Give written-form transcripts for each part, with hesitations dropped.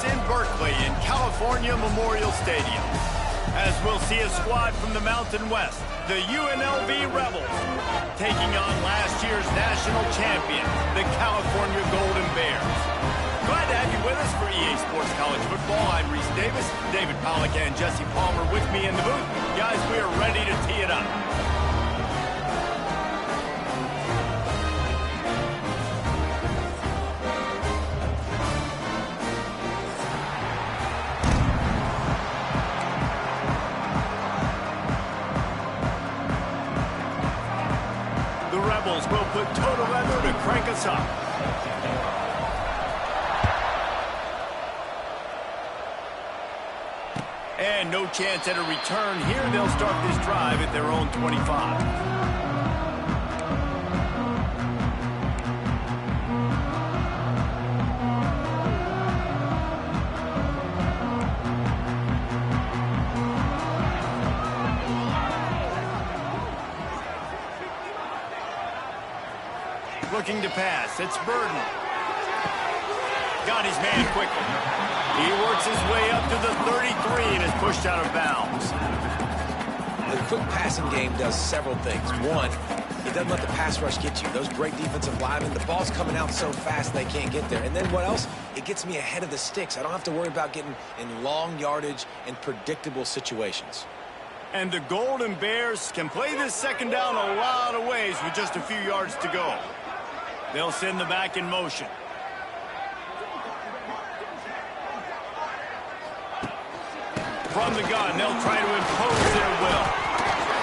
in Berkeley in California Memorial Stadium, as we'll see a squad from the Mountain West, the UNLV Rebels, taking on last year's national champion, the California Golden Bears. Glad to have you with us for EA Sports College Football. I'm Reese Davis, David Pollack and Jesse Palmer with me in the booth. Guys, we are ready to tee it up. The Rebels will put total leather to crank us up. And no chance at a return here. They'll start this drive at their own 25. Looking to pass. It's Burden. Got his man quickly. He works his way up to the 33 and is pushed out of bounds. The quick passing game does several things. One, it doesn't let the pass rush get you. Those great defensive linemen, the ball's coming out so fast they can't get there. And then what else? It gets me ahead of the sticks. I don't have to worry about getting in long yardage and predictable situations. And the Golden Bears can play this second down a lot of ways with just a few yards to go. They'll send the back in motion. From the gun, they'll try to impose their will.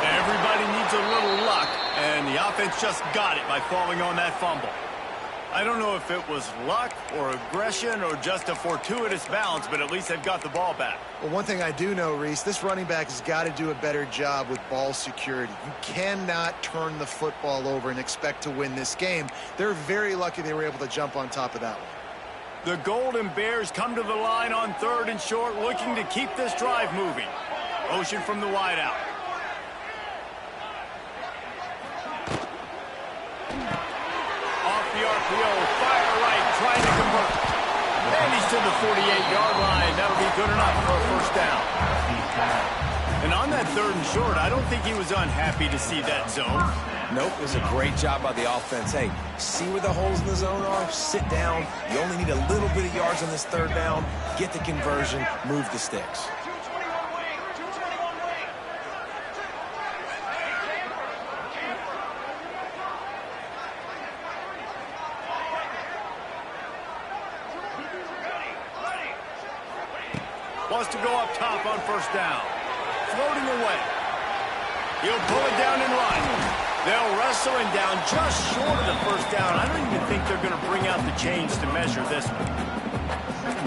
Everybody needs a little luck, and the offense just got it by falling on that fumble. I don't know if it was luck or aggression or just a fortuitous bounce, but at least they've got the ball back. Well, one thing I do know, Reese, this running back has got to do a better job with ball security. You cannot turn the football over and expect to win this game. They're very lucky they were able to jump on top of that one. The Golden Bears come to the line on 3rd and short, looking to keep this drive moving. Motion from the wideout. Off the RPO, fire right, trying to convert. And he's to the 48-yard line. That'll be good enough for a first down. And on that 3rd and short, I don't think he was unhappy to see that zone. Nope, it was a great job by the offense. Hey, see where the holes in the zone are? Sit down. You only need a little bit of yards on this 3rd down. Get the conversion, move the sticks. Wants to go up top on 1st down. Floating away. He'll pull it down and run. They'll wrestle him down just short of the 1st down. I don't even think they're going to bring out the chains to measure this one.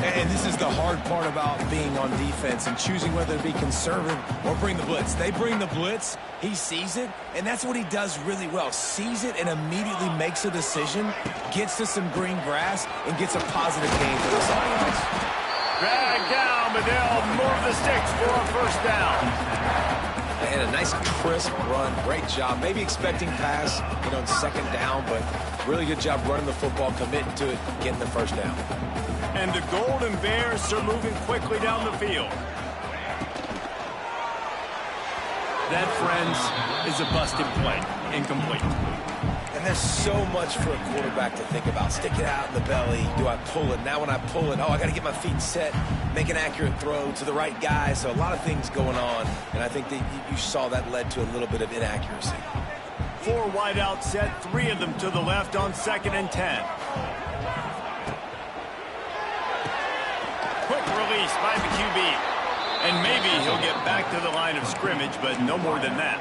And this is the hard part about being on defense and choosing whether to be conservative or bring the blitz. They bring the blitz, he sees it, and that's what he does really well. Sees it and immediately makes a decision, gets to some green grass, and gets a positive gain for this offense. Dragged down, but they'll move the sticks for a 1st down. And a nice crisp run. Great job. Maybe expecting pass, on 2nd down, but really good job running the football, committing to it, getting the 1st down. And the Golden Bears are moving quickly down the field. That, friends, is a busted play. Incomplete. And there's so much for a quarterback to think about. Stick it out in the belly. Do I pull it? Now when I pull it, I got to get my feet set, make an accurate throw to the right guy. So a lot of things going on, and I think that you saw that led to a little bit of inaccuracy. 4 wideouts set, 3 of them to the left on 2nd and 10. Quick release by the QB. And maybe he'll get back to the line of scrimmage, but no more than that.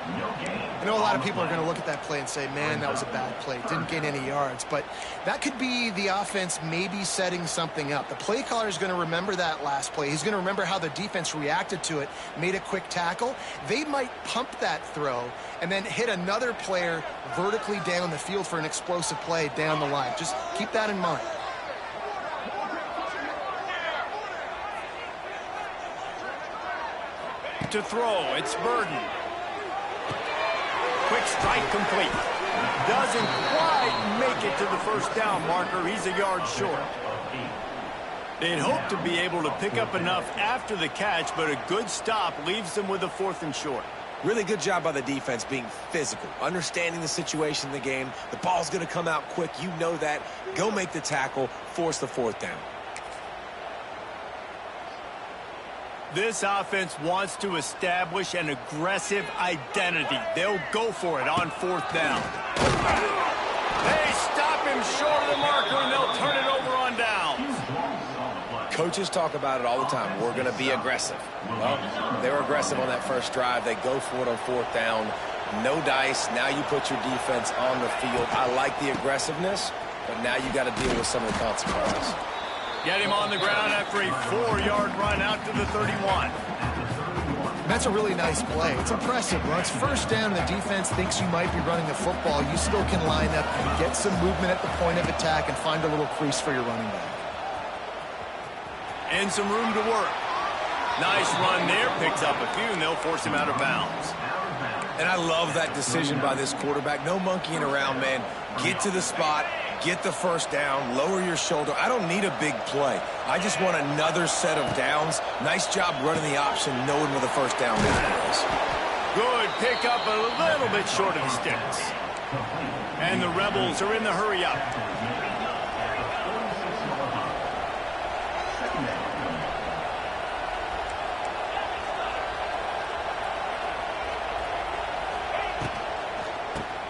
I know a lot of people are going to look at that play and say, man, that was a bad play. Didn't gain any yards. But that could be the offense maybe setting something up. The play caller is going to remember that last play. He's going to remember how the defense reacted to it, made a quick tackle. They might pump that throw and then hit another player vertically down the field for an explosive play down the line. Just keep that in mind. To throw, it's Burden. Quick strike complete. Doesn't quite make it to the 1st down marker. He's a yard short. They'd hope to be able to pick up enough after the catch, but a good stop leaves them with a 4th and short. Really good job by the defense being physical, understanding the situation in the game. The ball's going to come out quick. You know that. Go make the tackle, force the 4th down. This offense wants to establish an aggressive identity. They'll go for it on 4th down. They stop him short of the marker, and they'll turn it over on downs. Coaches talk about it all the time. We're going to be aggressive. Well, they were aggressive on that first drive. They go for it on 4th down. No dice. Now you put your defense on the field. I like the aggressiveness, but now you got to deal with some of the consequences. Get him on the ground after a 4-yard run out to the 31. That's a really nice play. It's impressive. When it's 1st down and the defense thinks you might be running the football, you still can line up and get some movement at the point of attack and find a little crease for your running back. And some room to work. Nice run there. Picks up a few, and they'll force him out of bounds. And I love that decision by this quarterback. No monkeying around, man. Get to the spot. Get the 1st down. Lower your shoulder. I don't need a big play. I just want another set of downs. Nice job running the option, knowing where the 1st down is. Good pick up a little bit short of the sticks. And the Rebels are in the hurry up.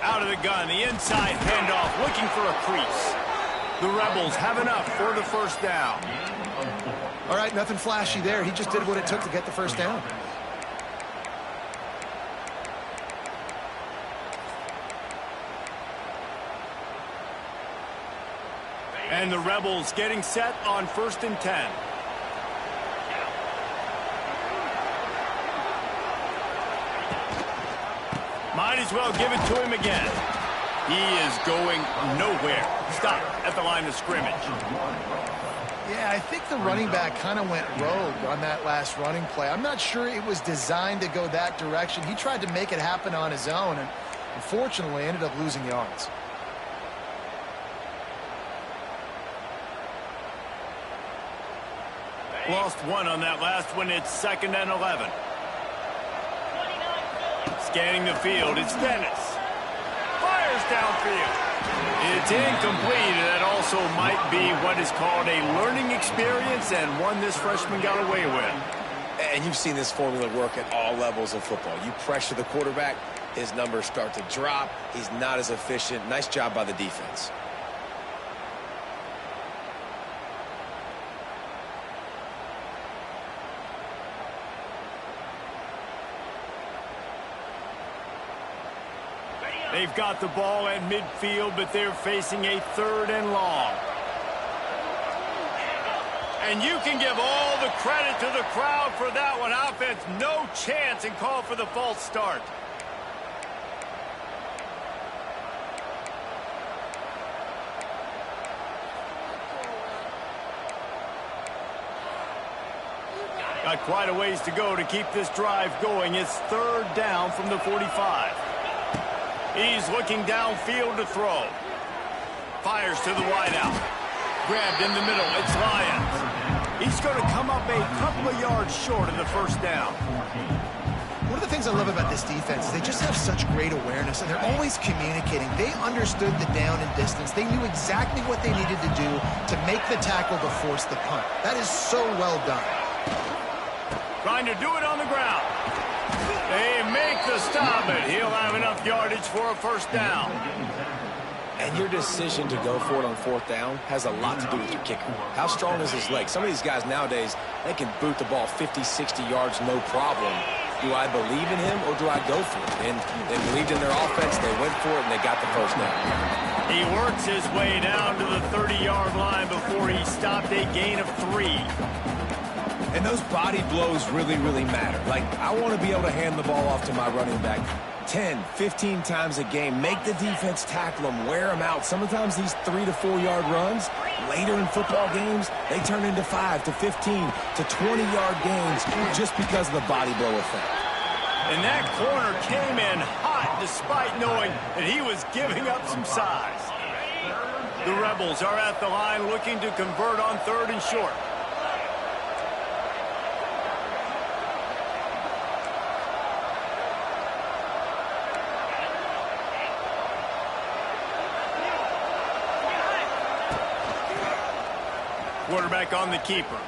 Out of the gun, the inside handoff, looking for a crease. The Rebels have enough for the 1st down. All right, nothing flashy there. He just did what it took to get the 1st down. And the Rebels getting set on 1st and 10. Might as well give it to him again. He is going nowhere. Stop at the line of scrimmage. Yeah, I think the running back kind of went rogue on that last running play. I'm not sure it was designed to go that direction. He tried to make it happen on his own and unfortunately ended up losing yards. Lost 1 on that last one. It's 2nd and 11. Scanning the field, it's Dennis. Fires downfield. It's incomplete, and that also might be what is called a learning experience and one this freshman got away with. And you've seen this formula work at all levels of football. You pressure the quarterback, his numbers start to drop. He's not as efficient. Nice job by the defense. They've got the ball at midfield, but they're facing a 3rd and long. And you can give all the credit to the crowd for that one. Offense, no chance, and call for the false start. Got quite a ways to go to keep this drive going. It's 3rd down from the 45. He's looking downfield to throw. Fires to the wideout. Grabbed in the middle. It's Lyons. He's going to come up a couple of yards short of the 1st down. One of the things I love about this defense is they just have such great awareness, and they're always communicating. They understood the down and distance. They knew exactly what they needed to do to make the tackle to force the punt. That is so well done. Trying to do it on the ground. They make the stop, but he'll have enough yardage for a 1st down. And your decision to go for it on 4th down has a lot to do with your kicker. How strong is his leg? Some of these guys nowadays, they can boot the ball 50, 60 yards, no problem. Do I believe in him or do I go for it? And they believed in their offense, they went for it, and they got the 1st down. He works his way down to the 30-yard line before he stopped a gain of 3. And those body blows really, really matter. Like, I want to be able to hand the ball off to my running back 10, 15 times a game. Make the defense tackle them, wear them out. Sometimes these 3 to 4 yard runs, later in football games, they turn into 5 to 15 to 20-yard gains just because of the body blow effect. And that corner came in hot despite knowing that he was giving up some size. The Rebels are at the line looking to convert on 3rd and short. Quarterback on the keeper.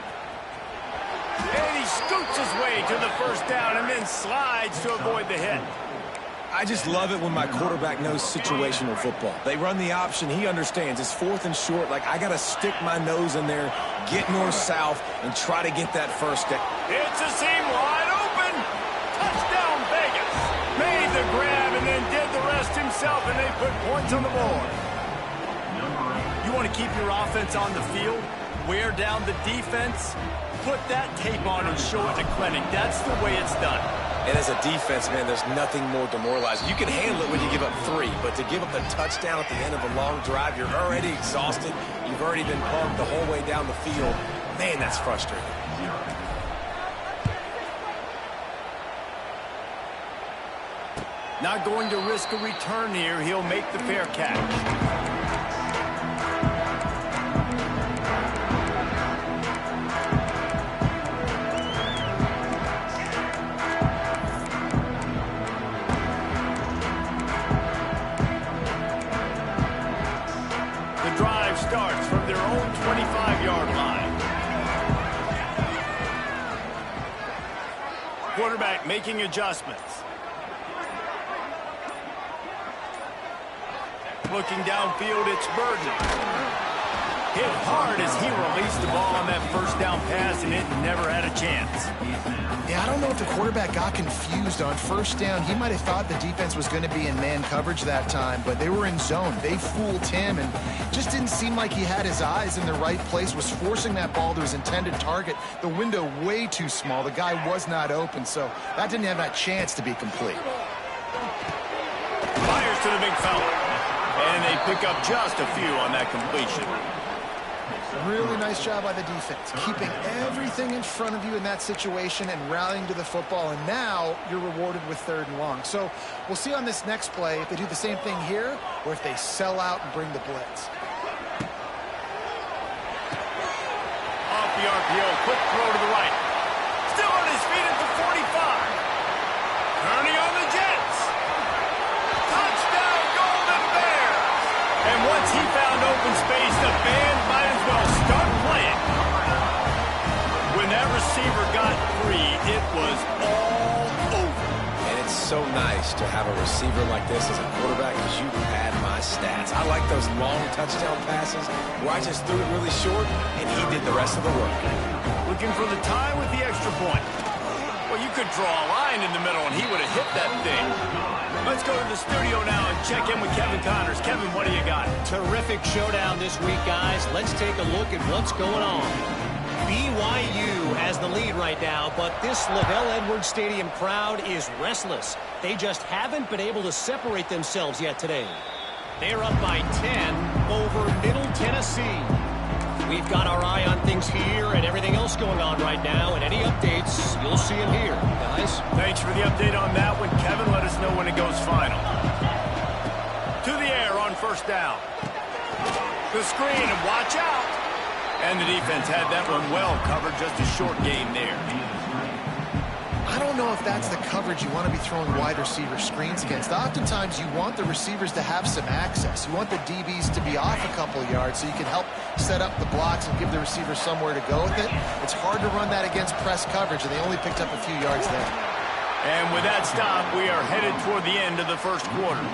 And he scoots his way to the first down and then slides to avoid the hit. I just love it when my quarterback knows situational football. They run the option. He understands. It's 4th and short. Like, I got to stick my nose in there, get north-south, and try to get that first down. It's a seam wide open. Touchdown, Vegas. Made the grab and then did the rest himself, and they put points on the board. You want to keep your offense on the field? Wear down the defense? Put that tape on and show it to clinic. That's the way it's done. And as a defense, man, there's nothing more demoralizing. You can handle it when you give up 3, but to give up the touchdown at the end of a long drive, you're already exhausted. You've already been bumped the whole way down the field. Man, that's frustrating. Not going to risk a return here. He'll make the fair catch. Starts from their own 25-yard line. Quarterback making adjustments. Looking downfield, it's Burden. Hit hard as he released the ball on that first down pass, and it never had a chance. Yeah, I don't know if the quarterback got confused on first down. He might have thought the defense was going to be in man coverage that time, but they were in zone. They fooled him, and just didn't seem like he had his eyes in the right place, was forcing that ball to his intended target. The window way too small. The guy was not open, so that didn't have that chance to be complete. Fires to the big fella, and they pick up just a few on that completion. Really nice job by the defense, keeping everything in front of you in that situation and rallying to the football, and now you're rewarded with 3rd and long. So we'll see on this next play if they do the same thing here or if they sell out and bring the blitz. Off the RPO, quick throw to the right. Still on his feet at the 45. Turning on the Jets. Touchdown, Golden Bears. And once he found open space, the band might as well start playing. When that receiver got free, it was all over. And it's so nice to have a receiver like this as a quarterback because you pad my stats. I like those long touchdown passes where I just threw it really short and he did the rest of the work. Looking for the tie with the extra point. Well, you could draw a line in the middle and he would have hit that thing. Let's go to the studio now and check in with Kevin Connors. Kevin, what do you got? Terrific showdown this week, guys. Let's take a look at what's going on. BYU has the lead right now, but this LaVell Edwards Stadium crowd is restless. They just haven't been able to separate themselves yet today. They're up by 10 over Middle Tennessee. We've got our eye on things here and everything else going on right now, and any updates, you'll see them here, guys. Thanks for the update on that one, Kevin. Let us know when it goes final. To the air on first down. The screen, and watch out. And the defense had that one well covered, just a short game there. I don't know if that's the coverage you want to be throwing wide receiver screens against. Oftentimes, you want the receivers to have some access. You want the DBs to be off a couple of yards so you can help set up the blocks and give the receiver somewhere to go with it. It's hard to run that against press coverage, and they only picked up a few yards there. And with that stop, we are headed toward the end of the first quarter.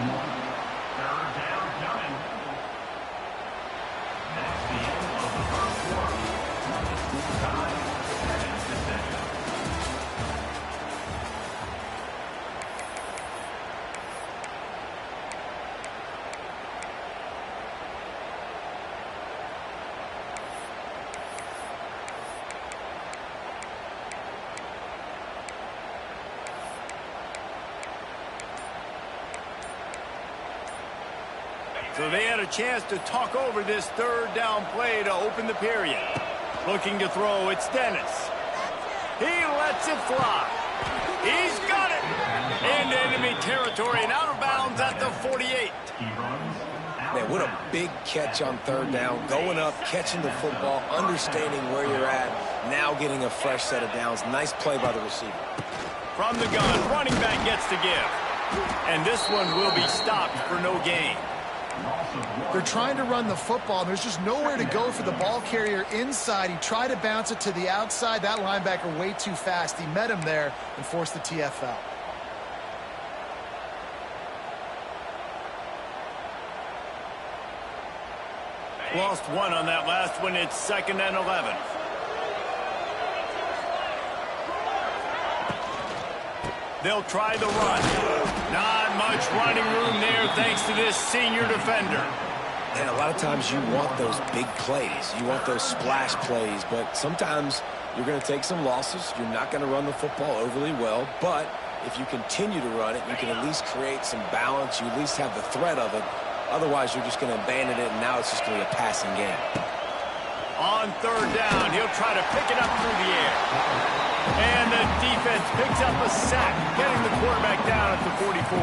So they had a chance to talk over this 3rd down play to open the period. Looking to throw, it's Dennis. He lets it fly. He's got it. Into enemy territory and out of bounds at the 48. Man, what a big catch on 3rd down. Going up, catching the football, understanding where you're at, now getting a fresh set of downs. Nice play by the receiver. From the gun, running back gets to give. And this one will be stopped for no gain. They're trying to run the football. There's just nowhere to go for the ball carrier inside. He tried to bounce it to the outside. That linebacker way too fast. He met him there and forced the TFL. Lost one on that last one. It's 2nd and 11. They'll try the run. Not much running room there thanks to this senior defender. And a lot of times you want those big plays. You want those splash plays, but sometimes you're going to take some losses. You're not going to run the football overly well, but if you continue to run it, you can at least create some balance. You at least have the threat of it. Otherwise, you're just going to abandon it, and now it's just going to be a passing game. On 3rd down, he'll try to pick it up through the air. And the defense picks up a sack, getting the quarterback down at the 44.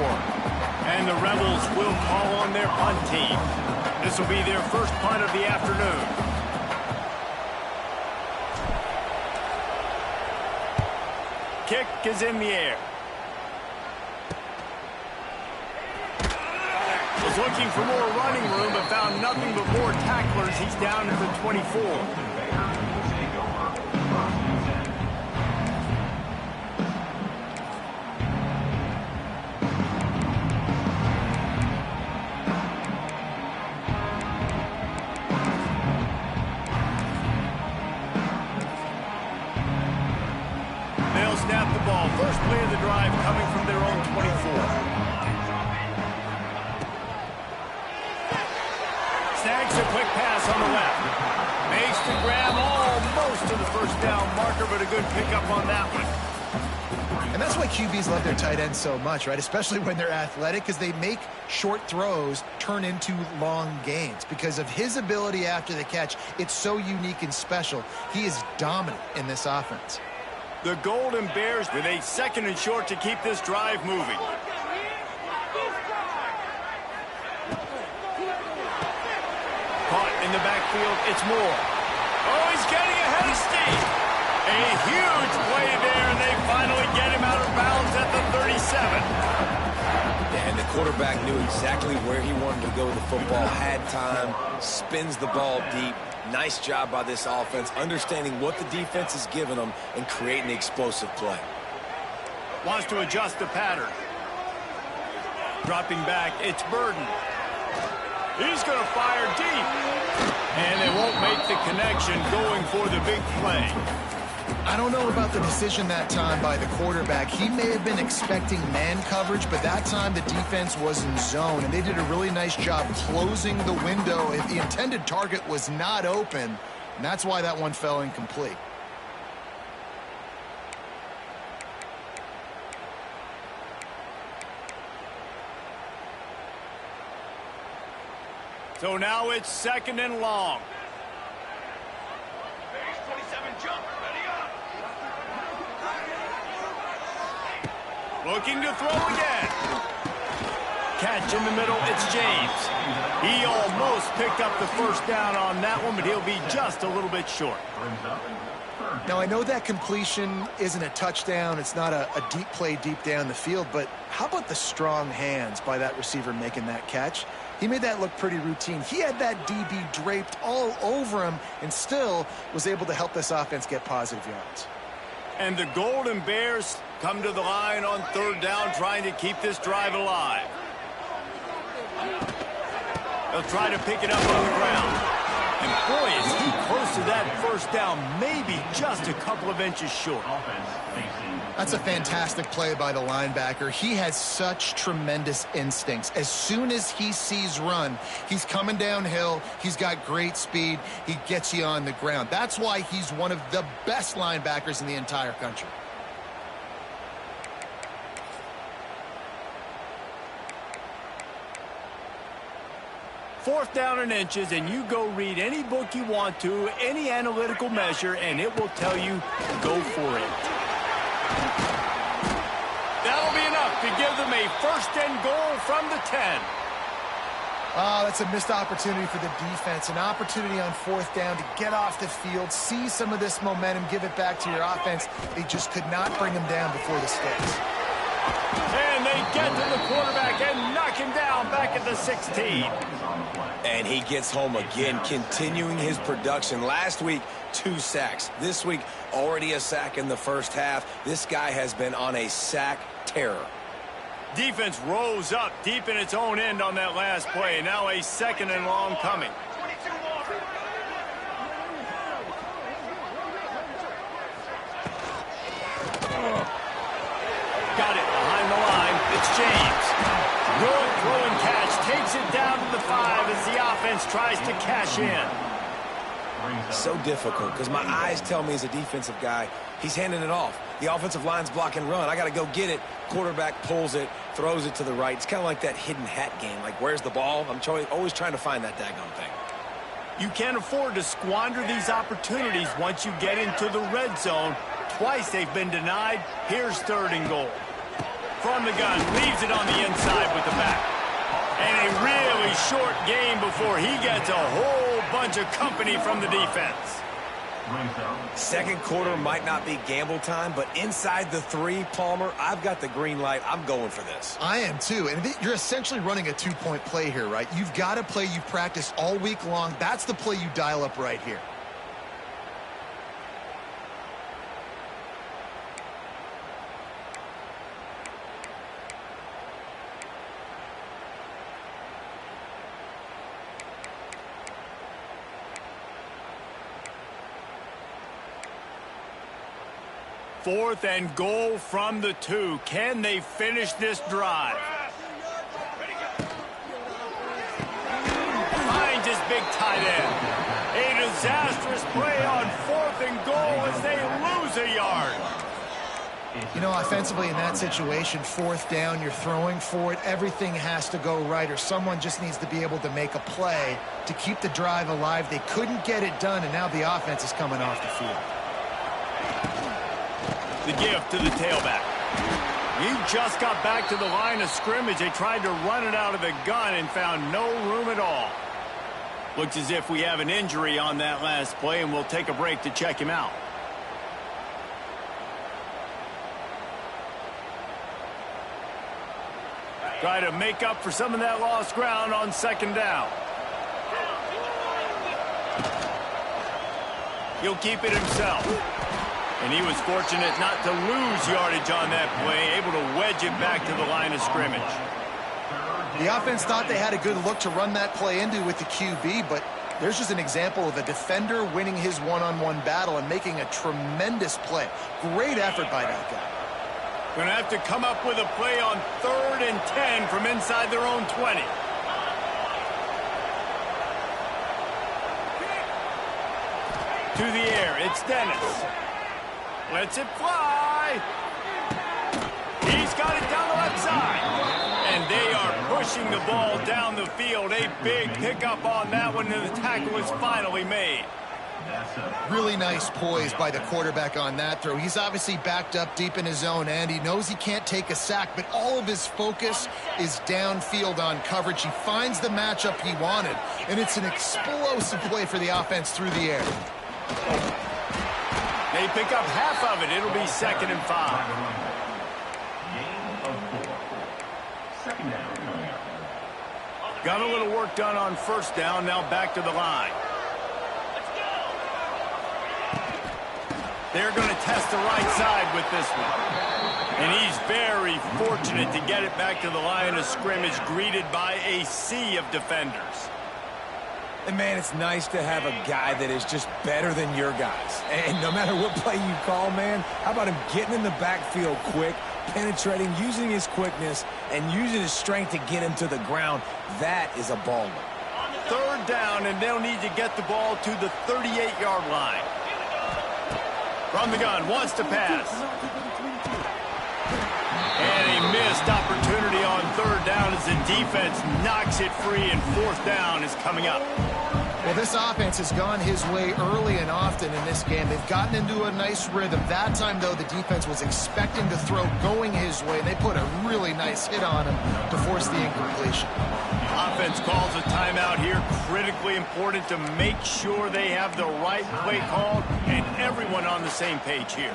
And the Rebels will call on their punt team. This will be their first punt of the afternoon. Kick is in the air. Was looking for more running room, but found nothing but more tacklers. He's down at the 24. Snap the ball. First play of the drive coming from their own 24. Snags a quick pass on the left. Makes the grab almost to the first down marker, but a good pickup on that one. And that's why QBs love their tight ends so much, right? Especially when they're athletic, because they make short throws turn into long gains. Because of his ability after the catch, it's so unique and special. He is dominant in this offense. The Golden Bears with a 2nd and short to keep this drive moving. Caught in the backfield, it's Moore. Oh, he's getting ahead of steam. A huge play there, and they finally get him out of bounds at the 37. Yeah, and the quarterback knew exactly where he wanted to go with the football, had time, spins the ball deep. Nice job by this offense, understanding what the defense is giving them and creating the explosive play. Wants to adjust the pattern. Dropping back, it's Burden. He's going to fire deep. And they won't make the connection going for the big play. I don't know about the decision that time by the quarterback. He may have been expecting man coverage, but that time the defense was in zone, and they did a really nice job closing the window if the intended target was not open, and that's why that one fell incomplete. So now it's 2nd and long. Looking to throw again. Catch in the middle, it's James. He almost picked up the first down on that one, but he'll be just a little bit short. Now, I know that completion isn't a touchdown. It's not a deep play deep down the field, but how about the strong hands by that receiver making that catch? He made that look pretty routine. He had that DB draped all over him and still was able to help this offense get positive yards. And the Golden Bears come to the line on 3rd down, trying to keep this drive alive. They'll try to pick it up on the ground. And boy, is he close to that first down, maybe just a couple of inches short. That's a fantastic play by the linebacker. He has such tremendous instincts. As soon as he sees run, he's coming downhill. He's got great speed. He gets you on the ground. That's why he's one of the best linebackers in the entire country. Fourth down and inches, and you go read any book you want to, any analytical measure, and it will tell you, go for it. That'll be enough to give them a 1st and goal from the 10. Oh, that's a missed opportunity for the defense. An opportunity on 4th down to get off the field, see some of this momentum, give it back to your offense. They just could not bring them down before the sticks. And they get to the quarterback and knock him down back at the 16. And he gets home again, continuing his production. Last week, 2 sacks. This week, already a sack in the first half. This guy has been on a sack terror. Defense rose up deep in its own end on that last play. Now a 2nd and long coming. Got it behind the line. It's James. Good throw and catch. Takes it down to the 5 as the offense tries to cash in. So difficult because my eyes tell me as a defensive guy, he's handing it off. The offensive line's block and run. I got to go get it. Quarterback pulls it, throws it to the right. It's kind of like that hidden hat game. Like, where's the ball? I'm always trying to find that daggone thing. You can't afford to squander these opportunities once you get into the red zone. Twice they've been denied. Here's 3rd and goal. From the gun, leaves it on the inside with the back. And a really short game before he gets a whole bunch of company from the defense. Second quarter might not be gamble time, but inside the 3, Palmer, I've got the green light. I'm going for this. I am too, and you're essentially running a 2-point play here, right? You've got to play you've practiced all week long. That's the play you dial up right here. Fourth and goal from the 2. Can they finish this drive? Finds his big tight end. A disastrous play on 4th and goal as they lose a yard. You know, offensively in that situation, 4th down, you're throwing for it. Everything has to go right, or someone just needs to be able to make a play to keep the drive alive. They couldn't get it done, and now the offense is coming off the field. The give to the tailback. He just got back to the line of scrimmage. They tried to run it out of the gun and found no room at all. Looks as if we have an injury on that last play, and we'll take a break to check him out. Try to make up for some of that lost ground on 2nd down. He'll keep it himself. And he was fortunate not to lose yardage on that play, able to wedge it back to the line of scrimmage. The offense thought they had a good look to run that play into with the QB, but there's just an example of a defender winning his one-on-one battle and making a tremendous play. Great effort by that guy. Going to have to come up with a play on 3rd and 10 from inside their own 20. To the air, it's Dennis. Lets it fly. He's got it down the left side. And they are pushing the ball down the field. A big pickup on that one, and the tackle is finally made. Really nice poise by the quarterback on that throw. He's obviously backed up deep in his own end. He knows he can't take a sack, but all of his focus is downfield on coverage. He finds the matchup he wanted, and it's an explosive play for the offense through the air. They pick up half of it. It'll be 2nd and 5. Got a little work done on 1st down. Now back to the line. They're going to test the right side with this one. And he's very fortunate to get it back to the line of scrimmage, greeted by a sea of defenders. And, man, it's nice to have a guy that is just better than your guys. And no matter what play you call, man, how about him getting in the backfield quick, penetrating, using his quickness, and using his strength to get him to the ground? That is a baller. 3rd down, and they'll need to get the ball to the 38-yard line. From the gun, wants to pass. And a missed opportunity on 3rd down as the defense knocks it free, and 4th down is coming up. Well, this offense has gone his way early and often in this game. They've gotten into a nice rhythm. That time, though, the defense was expecting to throw going his way. They put a really nice hit on him to force the incompletion. Offense calls a timeout here. Critically important to make sure they have the right play called and everyone on the same page here.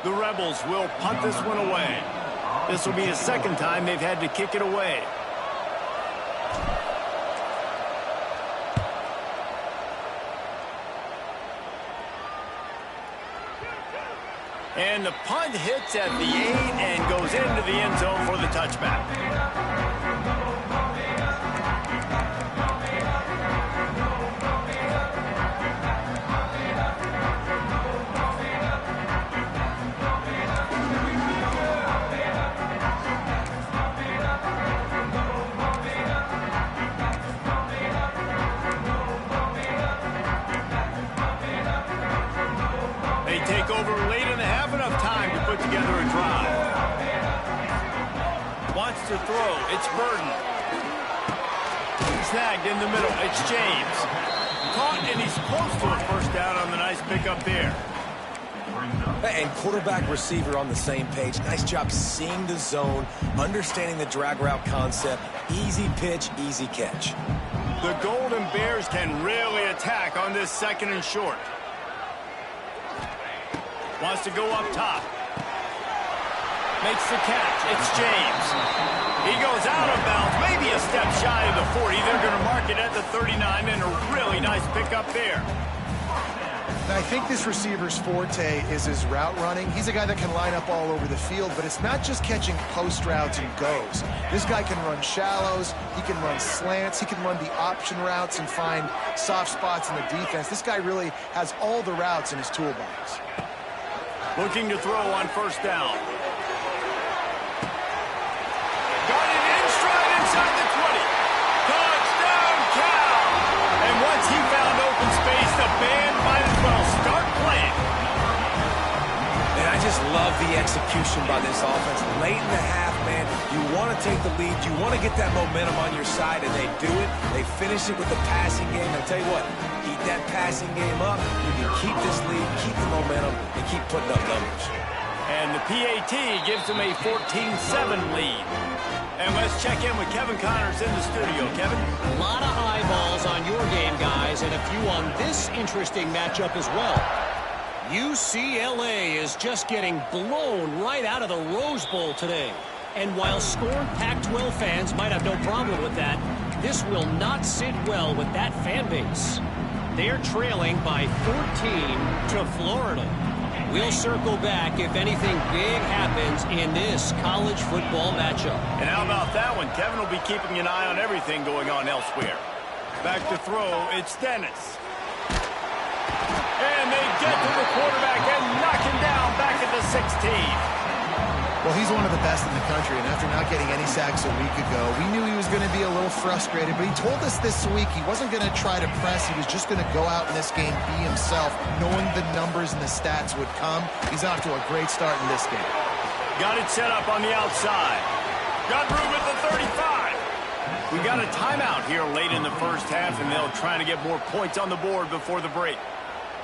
The Rebels will punt this one away. This will be the second time they've had to kick it away. And the punt hits at the 8 and goes into the end zone for the touchback. They take over late in the half, enough time to put together a drive. Wants to throw. It's Burden. Snagged in the middle. It's James. Caught, and he's close to a first down on the nice pickup there. And quarterback receiver on the same page. Nice job seeing the zone, understanding the drag route concept. Easy pitch, easy catch. The Golden Bears can really attack on this second and short. Wants to go up top. Makes the catch. It's James. He goes out of bounds, maybe a step shy of the 40. They're going to mark it at the 39, and a really nice pickup there. Now, I think this receiver's forte is his route running. He's a guy that can line up all over the field, but it's not just catching post routes and goes. This guy can run shallows, he can run slants, he can run the option routes and find soft spots in the defense. This guy really has all the routes in his toolbox. Looking to throw on first down. Got it in stride inside the 20. Touchdown, Cal! And once he found open space, the band might as well start playing. And I just love the execution by this offense. Late in the half, man, you want to take the lead. You want to get that momentum on your side, and they do it. They finish it with the passing game. I'll tell you what, keep that passing game up. You can keep this lead, keep the momentum, and keep putting up numbers. And the PAT gives them a 14-7 lead. And let's check in with Kevin Connors in the studio. Kevin? A lot of eyeballs on your game, guys, and a few on this interesting matchup as well. UCLA is just getting blown right out of the Rose Bowl today. And while scorned Pac-12 fans might have no problem with that, this will not sit well with that fan base. They're trailing by 14 to Florida. We'll circle back if anything big happens in this college football matchup. And how about that one? Kevin will be keeping an eye on everything going on elsewhere. Back to throw, it's Dennis. And they get to the quarterback and knock him down back at the 16. Well, he's one of the best in the country, and after not getting any sacks a week ago, we knew he was going to be a little frustrated, but he told us this week he wasn't going to try to press. He was just going to go out in this game, be himself, knowing the numbers and the stats would come. He's off to a great start in this game. Got it set up on the outside. Got room at the 35. We got a timeout here late in the first half, and they'll try to get more points on the board before the break.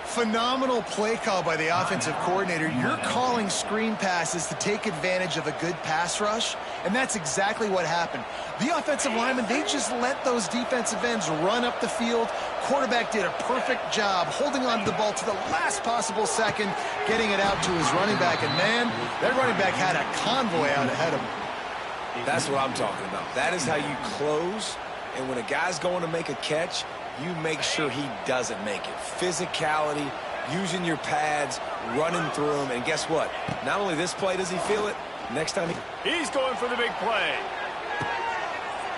Phenomenal play call by the offensive coordinator. You're calling screen passes to take advantage of a good pass rush, and that's exactly what happened. The offensive linemen, they just let those defensive ends run up the field. Quarterback did a perfect job holding on to the ball to the last possible second, getting it out to his running back, and man, that running back had a convoy out ahead of him. That's what I'm talking about. That is how you close, and when a guy's going to make a catch, you make sure he doesn't make it. Physicality, using your pads, running through them, and guess what? Not only this play does he feel it, next time he's going for the big play.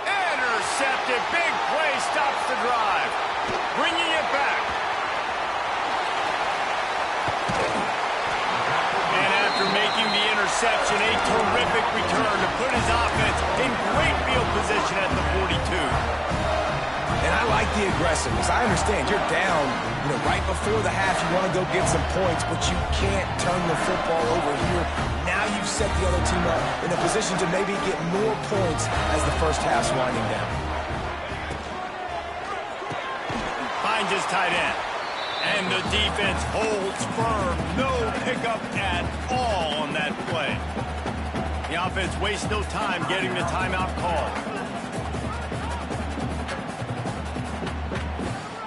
Intercepted, big play, stops the drive. Bringing it back. And after making the interception, a terrific return to put his offense in great field position at the 42. And I like the aggressiveness. I understand you're down, right before the half. You want to go get some points, but you can't turn the football over here. Now you've set the other team up in a position to maybe get more points as the first half's winding down. Finds his tight end. And the defense holds firm. No pickup at all on that play. The offense wastes no time getting the timeout called.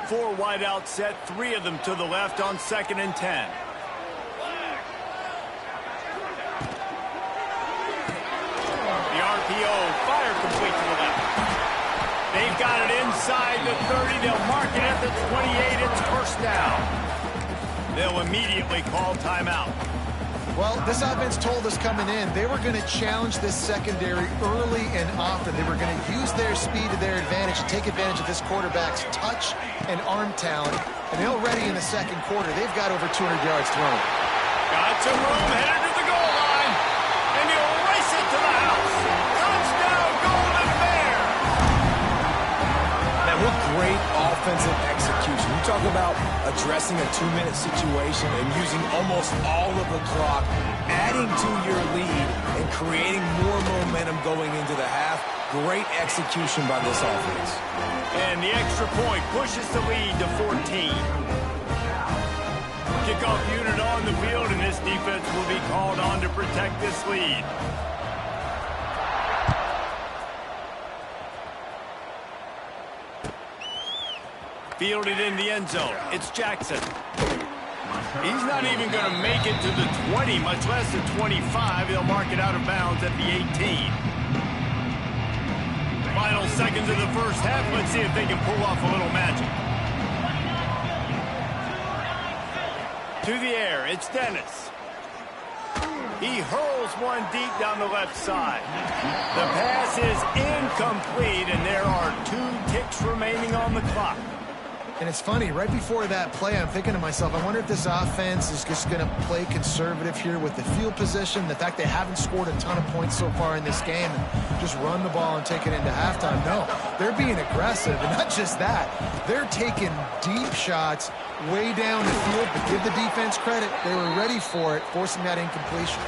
4 wide out set, 3 of them to the left on 2nd and 10. the 30. They'll mark it at the 28. It's first down. They'll immediately call timeout. Well, this offense told us coming in they were going to challenge this secondary early and often. They were going to use their speed to their advantage and take advantage of this quarterback's touch and arm talent. And already in the second quarter, they've got over 200 yards thrown. Got some room, headed to the goal line. And he'll race it to the house. Touchdown, Golden Bear! Man, what great offensive execution. You talk about addressing a 2-minute situation and using almost all of the clock, adding to your lead and creating more momentum going into the half. Great execution by this offense. And the extra point pushes the lead to 14. Kickoff unit on the field, and this defense will be called on to protect this lead. Fielded in the end zone. It's Jackson. He's not even going to make it to the 20, much less the 25. They'll mark it out of bounds at the 18. Final seconds of the first half. Let's see if they can pull off a little magic. To the air, it's Dennis. He hurls one deep down the left side. The pass is incomplete, and there are 2 ticks remaining on the clock. And it's funny, right before that play, I'm thinking to myself, I wonder if this offense is just going to play conservative here with the field position, the fact they haven't scored a ton of points so far in this game, and just run the ball and take it into halftime. No, they're being aggressive, and not just that. They're taking deep shots way down the field, but give the defense credit. They were ready for it, forcing that incompletion.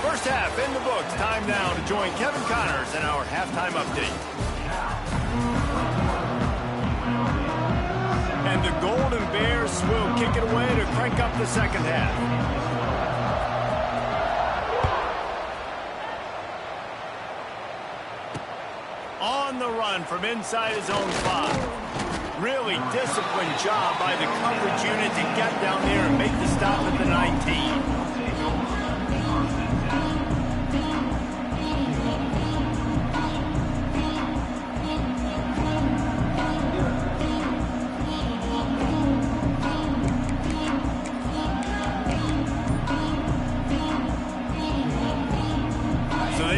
First half in the books. Time now to join Kevin Connors in our halftime update. And the Golden Bears will kick it away to crank up the second half. On the run from inside his own 5. Really disciplined job by the coverage unit to get down there and make the stop at the 19.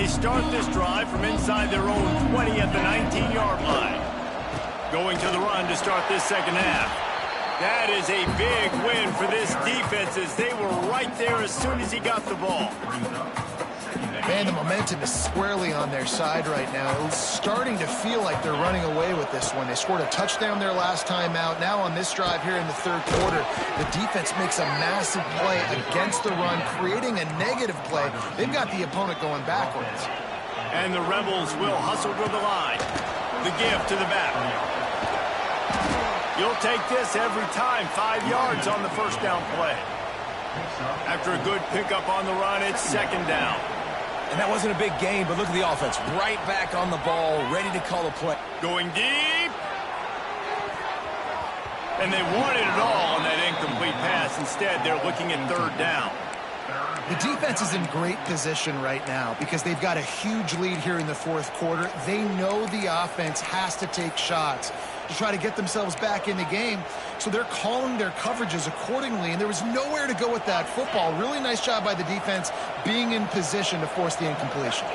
Start this drive from inside their own 20 at the 19-yard line. Going to the run to start this second half. That is a big win for this defense as they were right there as soon as he got the ball. Man, the momentum is squarely on their side right now. It's starting to feel like they're running away with this one. They scored a touchdown their last time out. Now on this drive here in the third quarter, the defense makes a massive play against the run, creating a negative play. They've got the opponent going backwards. And the Rebels will hustle to the line. The give to the back. You'll take this every time. 5 yards on the first down play. After a good pickup on the run, it's second down. And that wasn't a big gain, but look at the offense. Right back on the ball, ready to call a play. Going deep. And they wanted it all on that incomplete pass. Instead, they're looking at third down. The defense is in great position right now because they've got a huge lead here in the fourth quarter. They know the offense has to take shots to try to get themselves back in the game. So they're calling their coverages accordingly, and there was nowhere to go with that football. Really nice job by the defense being in position to force the incompletion.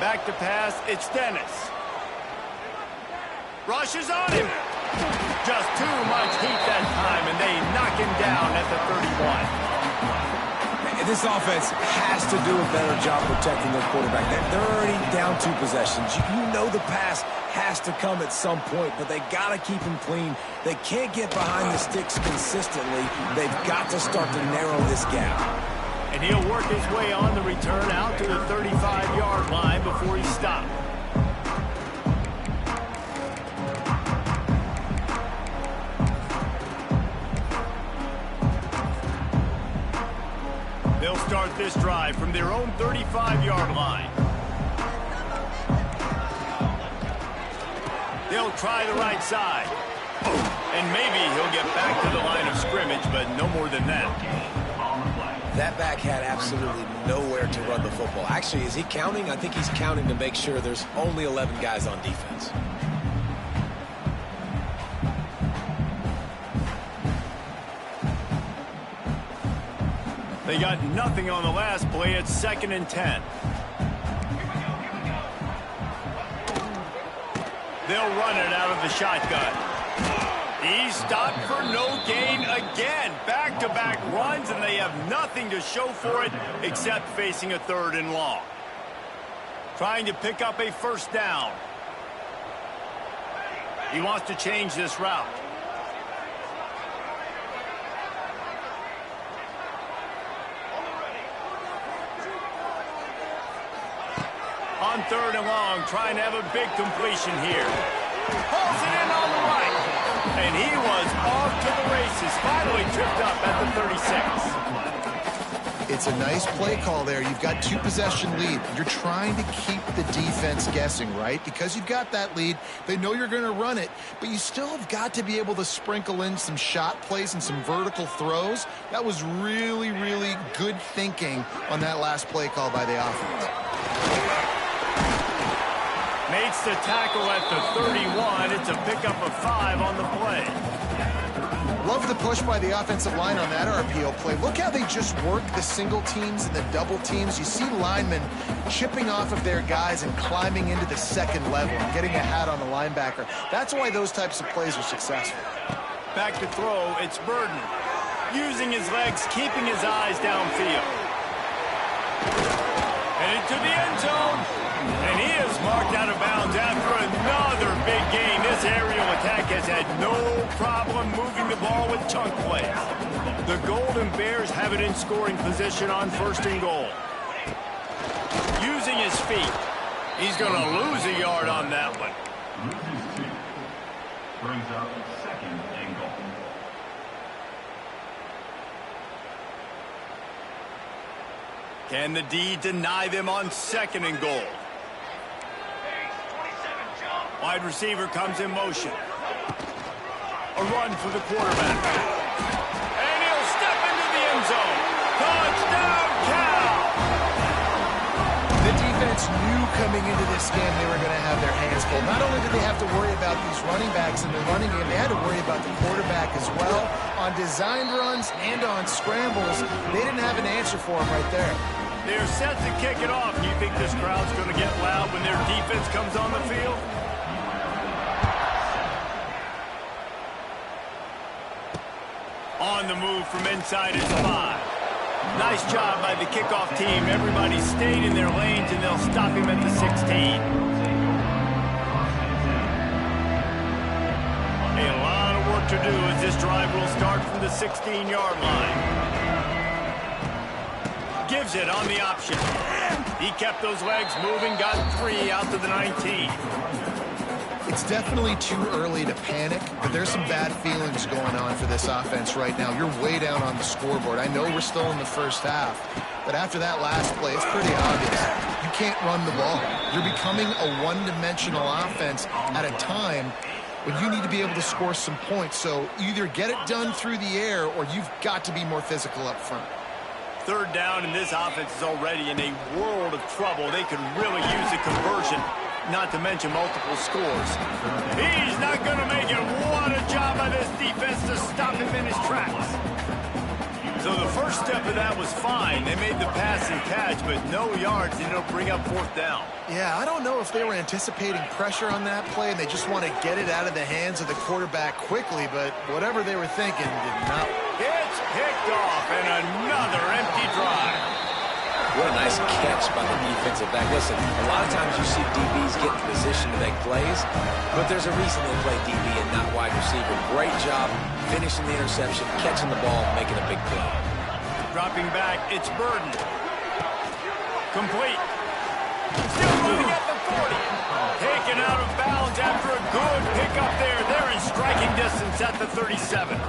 Back to pass, it's Dennis. Rushes on him. Just too much heat that time, and they knock him down at the 31. This offense has to do a better job protecting their quarterback. They're already down 2 possessions. You know the pass has to come at some point, but they got to keep him clean. They can't get behind the sticks consistently. They've got to start to narrow this gap. And he'll work his way on the return out to the 35-yard line before he stopped. They'll start this drive from their own 35-yard line. They'll try the right side. And maybe he'll get back to the line of scrimmage, but no more than that. That back had absolutely nowhere to run the football. Actually, is he counting? I think he's counting to make sure there's only 11 guys on defense. They got nothing on the last play. It's 2nd and 10. They'll run it out of the shotgun. He's stopped for no gain again. Back-to-back runs, and they have nothing to show for it except facing a 3rd and long. Trying to pick up a 1st down. He wants to change this route. On 3rd and long, trying to have a big completion here. Pulls it in on the right. And he was off to the races. Finally tripped up at the 36. It's a nice play call there. You've got 2-possession lead. You're trying to keep the defense guessing, right? Because you've got that lead, they know you're going to run it, but you still have got to be able to sprinkle in some shot plays and some vertical throws. That was really, really good thinking on that last play call by the offense. Makes the tackle at the 31. It's a pickup of 5 on the play. Love the push by the offensive line on that RPO play. Look how they just work the single teams and the double teams. You see linemen chipping off of their guys and climbing into the 2nd level and getting a hat on the linebacker. That's why those types of plays are successful. Back to throw. It's Burden. Using his legs, keeping his eyes downfield. And into the end zone. And he is marked out of bounds after another big gain. This aerial attack has had no problem moving the ball with chunk plays. The Golden Bears have it in scoring position on 1st and goal. Using his feet. He's going to lose a yard on that one. Brings up 2nd and goal. Can the D deny them on 2nd and goal? Wide receiver comes in motion. A run for the quarterback. And he'll step into the end zone. Touchdown, Cal! The defense knew coming into this game they were going to have their hands full. Not only did they have to worry about these running backs in the running game, they had to worry about the quarterback as well. On designed runs and on scrambles, they didn't have an answer for him right there. They're set to kick it off. Do you think this crowd's going to get loud when their defense comes on the field? On the move from inside is 5. Nice job by the kickoff team. Everybody stayed in their lanes, and they'll stop him at the 16. A lot of work to do as this drive will start from the 16-yard line. Gives it on the option. He kept those legs moving, got 3 out to the 19. It's definitely too early to panic, but there's some bad feelings going on for this offense right now. You're way down on the scoreboard. I know we're still in the 1st half, but after that last play, it's pretty obvious. You can't run the ball. You're becoming a one-dimensional offense at a time when you need to be able to score some points. So either get it done through the air or you've got to be more physical up front. 3rd down, and this offense is already in a world of trouble. They could really use a conversion, not to mention multiple scores. He's not going to make it. What a job by this defense to stop him in his tracks. So the first step of that was fine. They made the pass and catch, but no yards. They don't bring up 4th down. Yeah, I don't know if they were anticipating pressure on that play and they just want to get it out of the hands of the quarterback quickly, but whatever they were thinking did not. It's picked off, and another empty drive. What a nice catch by the defensive back. Listen, a lot of times you see DBs get in position to make plays, but there's a reason they play DB and not wide receiver. Great job finishing the interception, catching the ball, making a big play. Dropping back, it's Burden. Complete. Still running at the 40. Taken out of bounds after a good pickup there. They're in striking distance at the 37.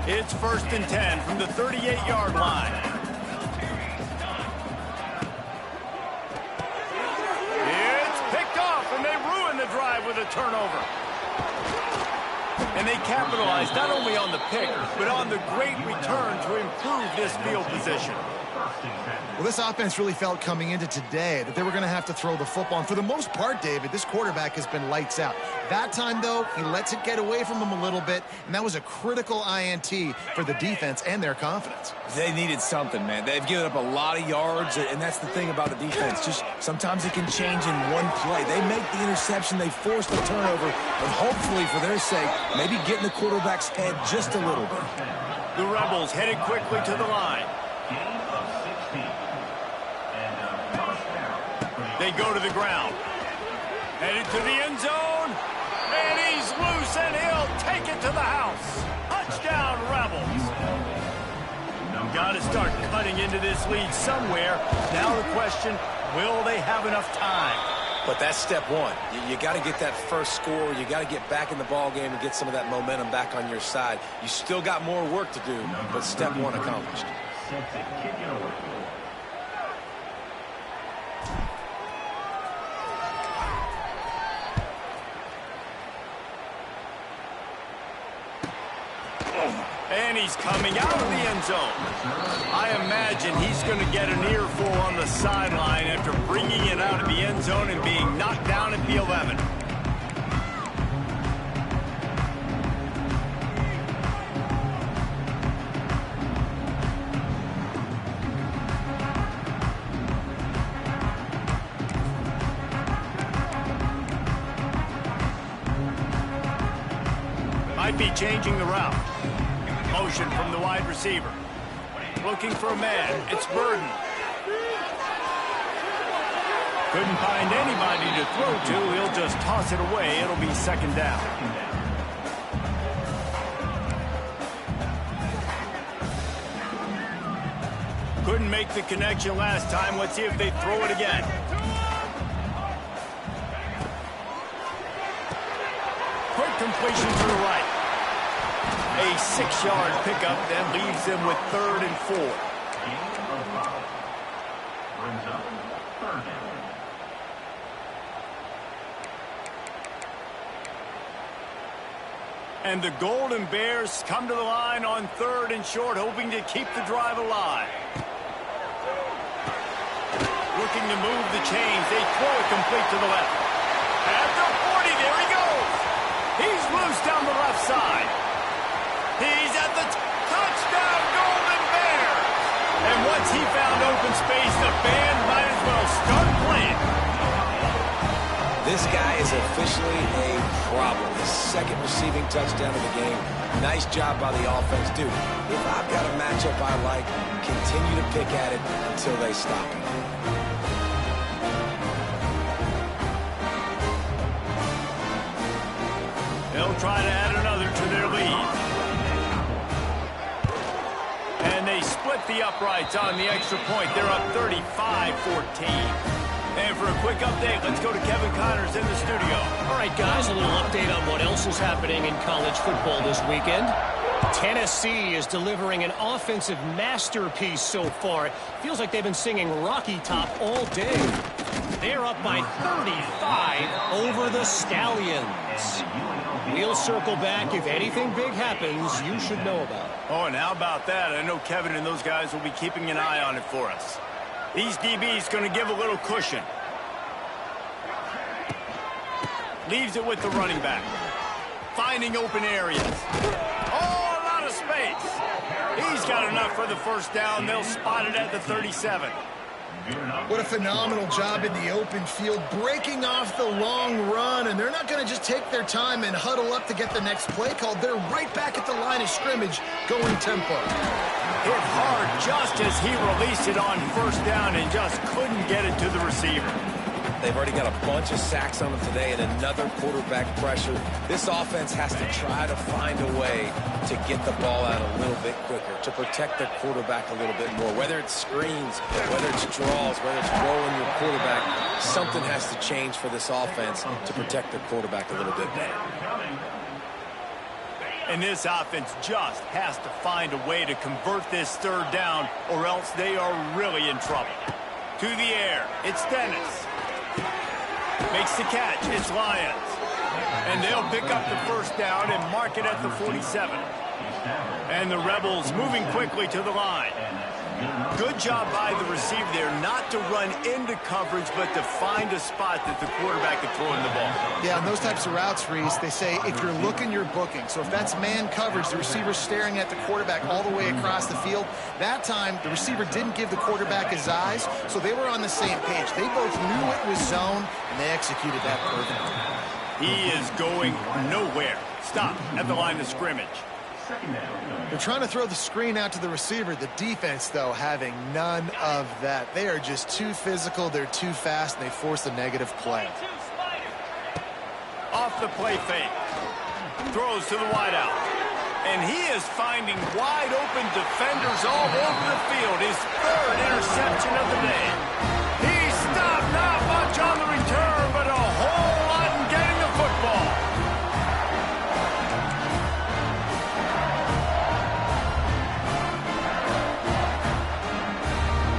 It's 1st and 10 from the 38-yard line. It's picked off, and they ruin the drive with a turnover. And And they capitalized not only on the pick, but on the great return to improve this field position. Well, this offense really felt coming into today that they were going to have to throw the football. And for the most part, David, this quarterback has been lights out. That time, though, he lets it get away from him a little bit, and that was a critical INT for the defense and their confidence. They needed something, man. They've given up a lot of yards, and that's the thing about the defense. Just sometimes it can change in one play. They make the interception, they force the turnover, and hopefully, for their sake, maybe get in the quarterback's head just a little bit. The Rebels headed quickly to the line. They go to the ground. Headed to the end zone. And he's loose, and he'll take it to the house. Touchdown, Rebels. Got to start cutting into this lead somewhere. Now the question, will they have enough time? But that's step one. You got to get that first score. You got to get back in the ball game and get some of that momentum back on your side. You still got more work to do, but step one accomplished. And he's coming out of the end zone. I imagine he's going to get an earful on the sideline after bringing it out of the end zone and being knocked down at the 11. Might be changing the route. Motion from the wide receiver. Looking for a man. It's Burden. Couldn't find anybody to throw to. He'll just toss it away. It'll be second down. Couldn't make the connection last time. Let's see if they throw it again. Quick completion to the right. A 6-yard pickup then leaves them with 3rd and 4. Brings up 3rd down. And the Golden Bears come to the line on 3rd and short, hoping to keep the drive alive. Looking to move the chains. They throw it complete to the left. At the 40, there he goes. He's loose down the left side. He's at the touchdown, Golden Bears. And once he found open space, the band might as well start playing. This guy is officially a problem. His 2nd receiving touchdown of the game. Nice job by the offense. Dude, if I've got a matchup I like, continue to pick at it until they stop it. They'll try to add another to their lead. And they split the uprights on the extra point. They're up 35-14. And for a quick update, let's go to Kevin Connors in the studio. All right, guys, a little update on what else is happening in college football this weekend. Tennessee is delivering an offensive masterpiece so far. It feels like they've been singing Rocky Top all day. They're up by 35 over the Stallions. We'll circle back. If anything big happens, you should know about it. Oh, and how about that? I know Kevin and those guys will be keeping an eye on it for us. These DBs going to give a little cushion. Leaves it with the running back. Finding open areas. Oh, a lot of space. He's got enough for the first down. They'll spot it at the 37. What a phenomenal job in the open field, breaking off the long run, and they're not going to just take their time and huddle up to get the next play called. They're right back at the line of scrimmage, going tempo. Hit hard just as he released it on first down and just couldn't get it to the receiver. They've already got a bunch of sacks on them today and another quarterback pressure. This offense has to try to find a way to get the ball out a little bit quicker, to protect their quarterback a little bit more. Whether it's screens, whether it's draws, whether it's rolling your quarterback, something has to change for this offense to protect their quarterback a little bit better. And this offense just has to find a way to convert this third down, or else they are really in trouble. To the air, it's Dennis. Makes the catch, it's Lyons. And they'll pick up the first down and mark it at the 47. And the Rebels moving quickly to the line. Good job by the receiver there not to run into coverage, but to find a spot that the quarterback can throw in the ball. Yeah, on those types of routes, Reese, they say if you're looking, you're booking. So if that's man coverage, the receiver's staring at the quarterback all the way across the field. That time, the receiver didn't give the quarterback his eyes, so they were on the same page. They both knew it was zone, and they executed that perfectly. He is going nowhere. Stop at the line of scrimmage. They're trying to throw the screen out to the receiver. The defense, though, having none of that. They are just too physical. They're too fast, and they force a negative play. Off the play fake. Throws to the wideout. And he is finding wide open defenders all over the field. His third interception of the day. He stopped, not much on the return, but a whole lot in getting the football.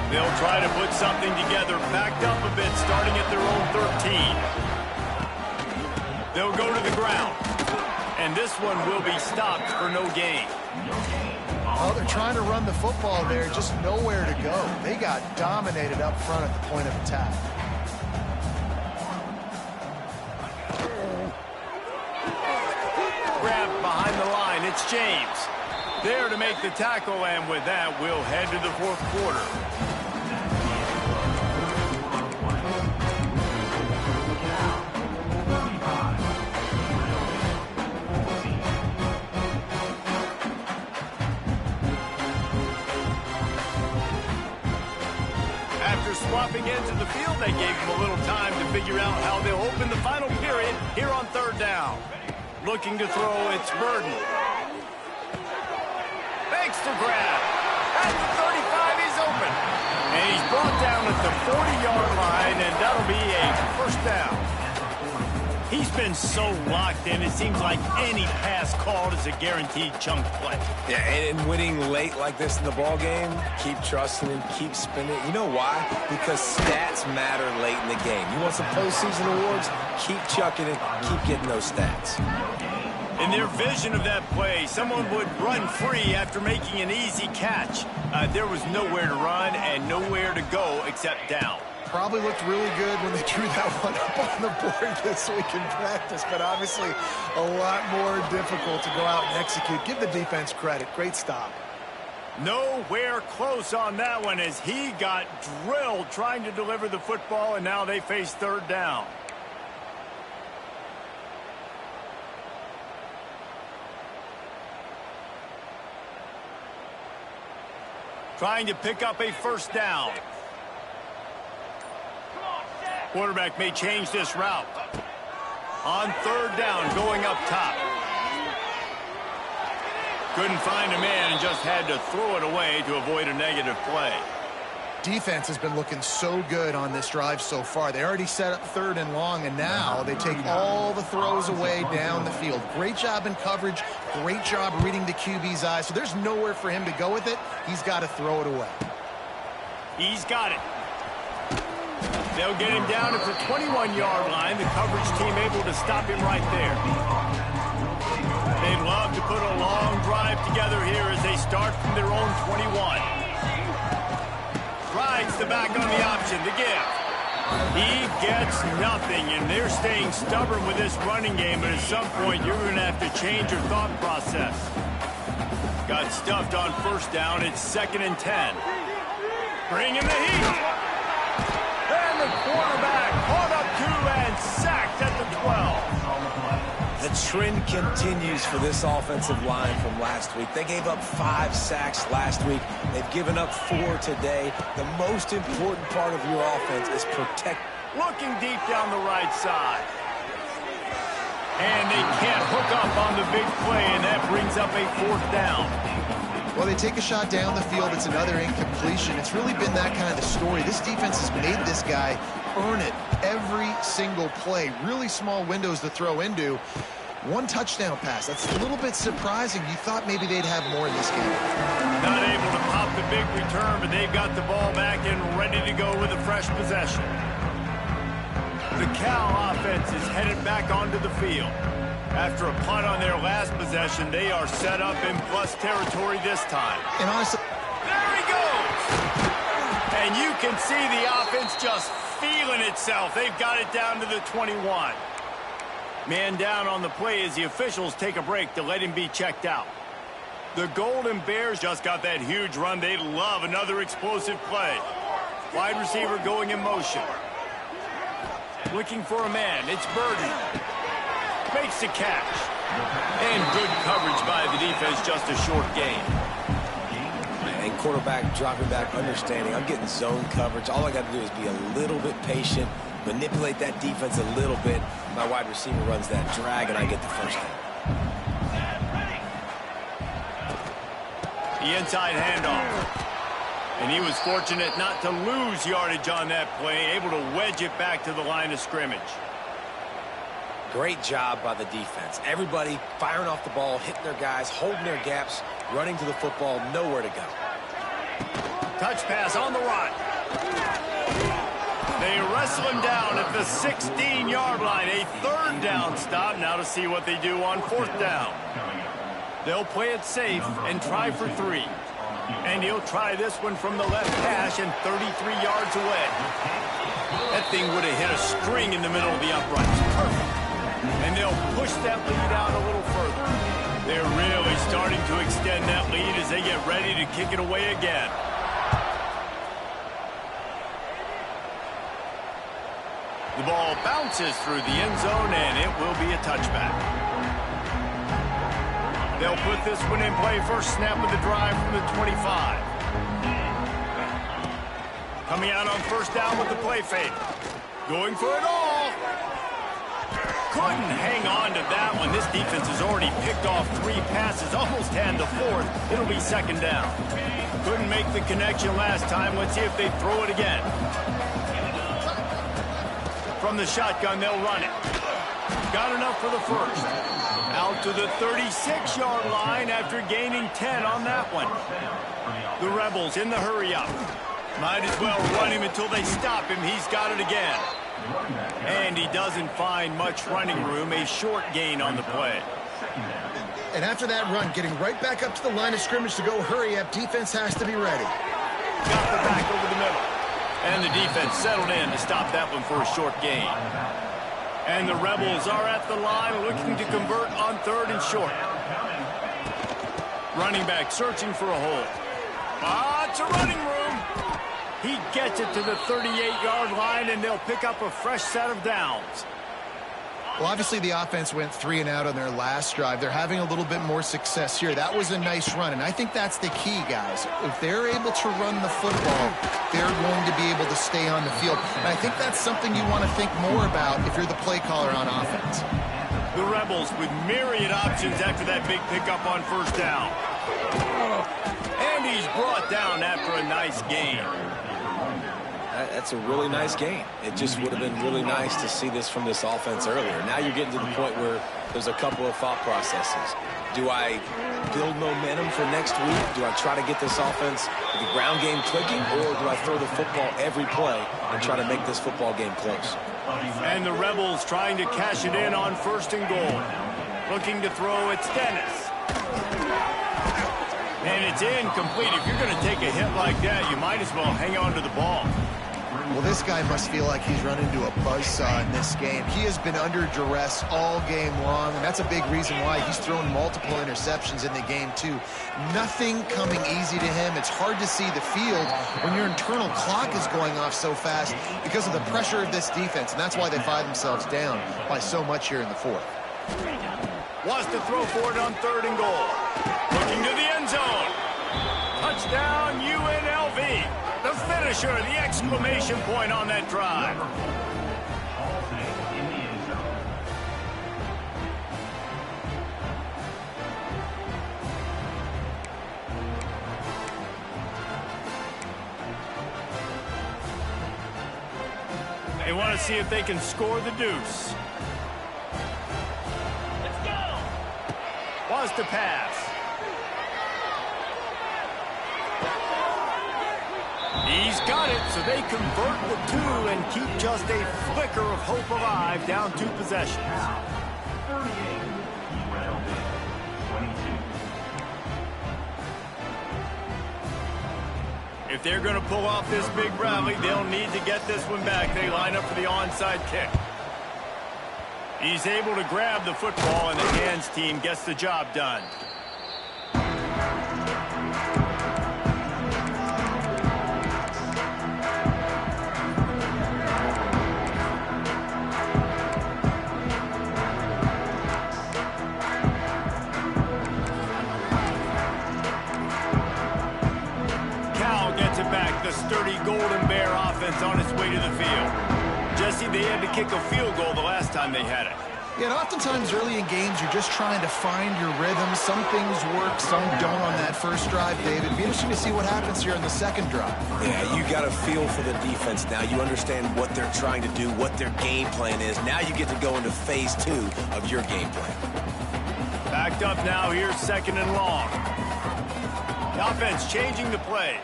They'll try to put something together, backed up a bit, starting at their own 13. They'll go to the ground. And this one will be stopped for no gain. Oh, they're trying to run the football there, just nowhere to go. They got dominated up front at the point of attack. Grab behind the line, it's James. There to make the tackle, and with that, we'll head to the fourth quarter. Swapping ends of the field, they gave him a little time to figure out how they'll open the final period here on third down. Looking to throw, it's Burden. Makes the grab. At the 35, he's open. And he's brought down at the 40-yard line, and that'll be a first down. He's been so locked in, it seems like any pass called is a guaranteed chunk play. Yeah, and winning late like this in the ball game, keep trusting him, keep spinning. You know why? Because stats matter late in the game. You want some postseason awards? Keep chucking it, keep getting those stats. In their vision of that play, someone would run free after making an easy catch. There was nowhere to run and nowhere to go except down. Probably looked really good when they drew that one up on the board this week in practice, but obviously a lot more difficult to go out and execute. Give the defense credit. Great stop. Nowhere close on that one as he got drilled trying to deliver the football, and now they face third down. Trying to pick up a first down. Quarterback may change this route. On third down, going up top. Couldn't find a man and just had to throw it away to avoid a negative play. Defense has been looking so good on this drive so far. They already set up third and long, and now they take all the throws away down the field. Great job in coverage. Great job reading the QB's eyes. So there's nowhere for him to go with it. He's got to throw it away. He's got it. They'll get him down at the 21-yard line. The coverage team able to stop him right there. They'd love to put a long drive together here as they start from their own 21. Rides the back on the option to give. He gets nothing, and they're staying stubborn with this running game, but at some point you're going to have to change your thought process. Got stuffed on first down. It's 2nd and 10. Bringing the heat. And the quarterback caught up to and sacked at the 12. The trend continues for this offensive line from last week. They gave up 5 sacks last week. They've given up 4 today. The most important part of your offense is protect. Looking deep down the right side. And they can't hook up on the big play, and that brings up a 4th down. Well, they take a shot down the field. It's another incompletion. It's really been that kind of story. This defense has made this guy earn it every single play. Really small windows to throw into. 1 touchdown pass. That's a little bit surprising. You thought maybe they'd have more in this game. Not able to pop the big return, but they've got the ball back and ready to go with a fresh possession. The Cal offense is headed back onto the field. After a punt on their last possession, they are set up in plus territory this time. And honestly, there he goes! And you can see the offense just feeling itself. They've got it down to the 21. Man down on the play as the officials take a break to let him be checked out. The Golden Bears just got that huge run. They love another explosive play. Wide receiver going in motion. Looking for a man. It's Burden. Makes the catch. And good coverage by the defense, just a short gain. And quarterback dropping back, understanding. I'm getting zone coverage. All I got to do is be a little bit patient, manipulate that defense a little bit. My wide receiver runs that drag, and I get the first down. The inside handoff. And he was fortunate not to lose yardage on that play, able to wedge it back to the line of scrimmage. Great job by the defense. Everybody firing off the ball, hitting their guys, holding their gaps, running to the football, nowhere to go. Touch pass on the run. They wrestle him down at the 16-yard line. A third down stop. Now to see what they do on fourth down. They'll play it safe and try for 3. And he'll try this one from the left hash and 33 yards away. That thing would have hit a string in the middle of the uprights. Perfect. And they'll push that lead out a little further. They're really starting to extend that lead as they get ready to kick it away again. The ball bounces through the end zone, and it will be a touchback. They'll put this one in play. First snap of the drive from the 25. Coming out on first down with the play fake. Going for it all. Couldn't hang on to that one. This defense has already picked off 3 passes, almost had the 4th. It'll be second down. Couldn't make the connection last time. Let's see if they throw it again. From the shotgun, they'll run it. Got enough for the first. Out to the 36-yard line after gaining 10 on that one. The Rebels in the hurry-up. Might as well run him until they stop him. He's got it again. And he doesn't find much running room. A short gain on the play. and after that run, getting right back up to the line of scrimmage to go hurry up, defense has to be ready. Got the back over the middle. And the defense settled in to stop that one for a short gain. And the Rebels are at the line looking to convert on third and short. Running back searching for a hole. It's a running room. He gets it to the 38-yard line, and they'll pick up a fresh set of downs. Well, obviously the offense went 3 and out on their last drive. They're having a little bit more success here. That was a nice run, and I think that's the key, guys. If they're able to run the football, they're going to be able to stay on the field. And I think that's something you want to think more about if you're the play caller on offense. The Rebels with myriad options after that big pickup on first down. And he's brought down after a nice gain. That's a really nice game. It just would have been really nice to see this from this offense earlier. Now you're getting to the point where there's a couple of thought processes. Do I build momentum for next week? Do I try to get this offense, the ground game clicking, or do I throw the football every play and try to make this football game close? And the Rebels trying to cash it in on first and goal. Looking to throw, it's Dennis. And it's incomplete. If you're going to take a hit like that, you might as well hang on to the ball. Well, this guy must feel like he's run into a buzzsaw in this game. He has been under duress all game long, and that's a big reason why he's thrown multiple interceptions in the game, too. Nothing coming easy to him. It's hard to see the field when your internal clock is going off so fast because of the pressure of this defense, and that's why they find themselves down by so much here in the fourth. Wants to throw for it on third and goal. Looking to the end zone. Touchdown, UNLV. The finisher, the exclamation point on that drive. They want to see if they can score the deuce. Let's go. Wants to pass. He's got it, so they convert the two and keep just a flicker of hope alive, down 2 possessions. 38, UNLV, 22. If they're going to pull off this big rally, they'll need to get this one back. They line up for the onside kick. He's able to grab the football, and the hands team gets the job done. The sturdy Golden Bear offense on its way to the field. Jesse, they had to kick a field goal the last time they had it. Yeah, and oftentimes early in games, you're just trying to find your rhythm. Some things work, some don't on that first drive, David. It'd be interesting to see what happens here in the second drive. Yeah, you got a feel for the defense now. You understand what they're trying to do, what their game plan is. Now you get to go into phase 2 of your game plan. Backed up now, here's 2nd and long. The offense changing the play.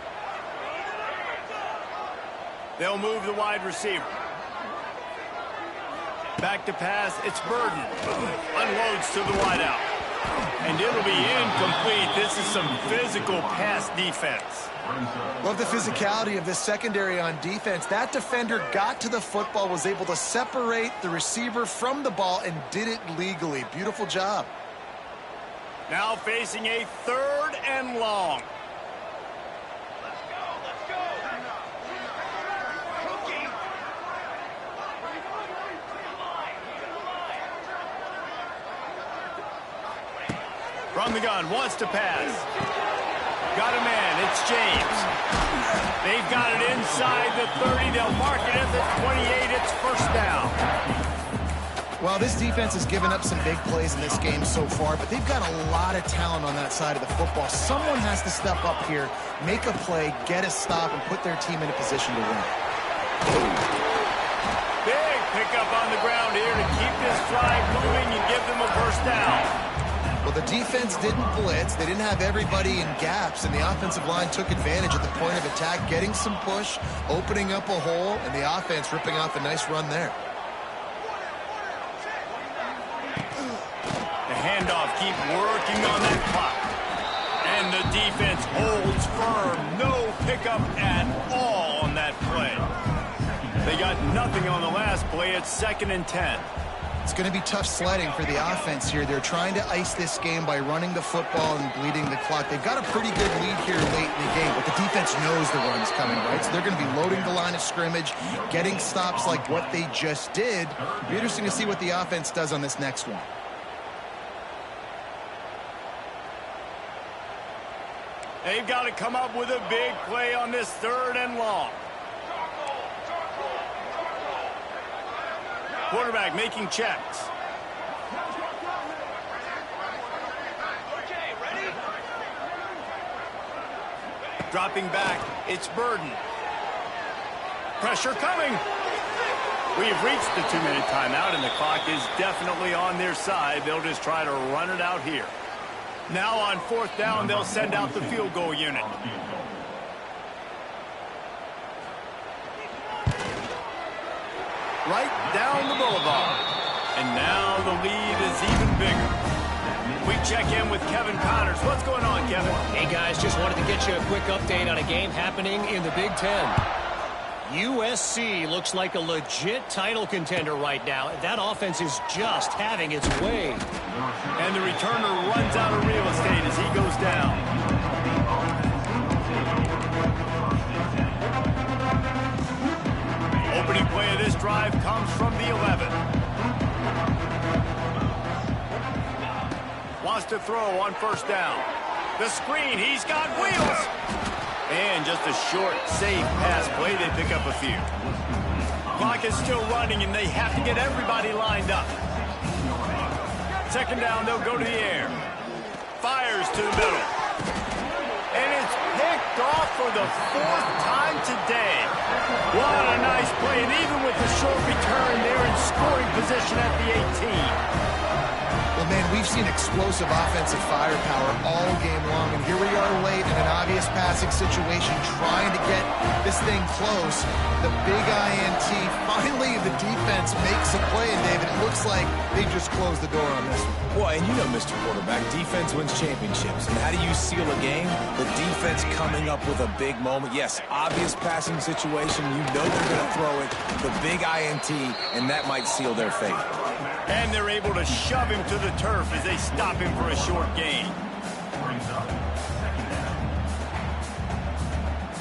They'll move the wide receiver. Back to pass, it's Burden. Unloads to the wideout. And it'll be incomplete. This is some physical pass defense. Love the physicality of this secondary on defense. That defender got to the football, was able to separate the receiver from the ball, and did it legally. Beautiful job. Now facing a 3rd and long. From the gun, wants to pass. Got a man, it's James. They've got it inside the 30. They'll mark it at the 28. It's 1st down. Well, this defense has given up some big plays in this game so far, but they've got a lot of talent on that side of the football. Someone has to step up here, make a play, get a stop, and put their team in a position to win. Big pickup on the ground here to keep this drive moving and give them a 1st down. Well, the defense didn't blitz. They didn't have everybody in gaps, and the offensive line took advantage at the point of attack, getting some push, opening up a hole, and the offense ripping off a nice run there. The handoff, keep working on that clock. And the defense holds firm. No pickup at all on that play. They got nothing on the last play. It's 2nd and 10. It's going to be tough sledding for the offense here. They're trying to ice this game by running the football and bleeding the clock. They've got a pretty good lead here late in the game, but the defense knows the run's coming, right? So they're going to be loading the line of scrimmage, getting stops like what they just did. It'll be interesting to see what the offense does on this next one. They've got to come up with a big play on this 3rd and long. Quarterback making checks. Dropping back, it's Burden. Pressure coming. We've reached the 2-minute timeout, and the clock is definitely on their side. They'll just try to run it out here. Now on 4th down, they'll send out the field goal unit. Right down the boulevard. And now the lead is even bigger. We check in with Kevin Connors. What's going on, Kevin? Hey, guys, just wanted to get you a quick update on a game happening in the Big Ten. USC looks like a legit title contender right now. That offense is just having its way. And the returner runs out of real estate as he goes down. Opening play of this drive comes from the 11. Wants to throw on 1st down. The screen, he's got wheels. And just a short, safe pass play. They pick up a few. Clock is still running, and they have to get everybody lined up. 2nd down, they'll go to the air. Fires to the middle. And it's picked off for the 4th time today. What a nice play. And even with the short return, they're in scoring position at the 18. Well, Well, man, we've seen explosive offensive firepower all game long, and here we are late in an obvious passing situation trying to get this thing close. The big INT, finally the defense makes a play, and David, it looks like they just closed the door on this one. Well, and you know, Mr. Quarterback, defense wins championships. And how do you seal a game? The defense coming up with a big moment. Yes, obvious passing situation. You know they're going to throw it. The big INT, and that might seal their fate. And they're able to shove him to the turf as they stop him for a short gain. Brings up second down.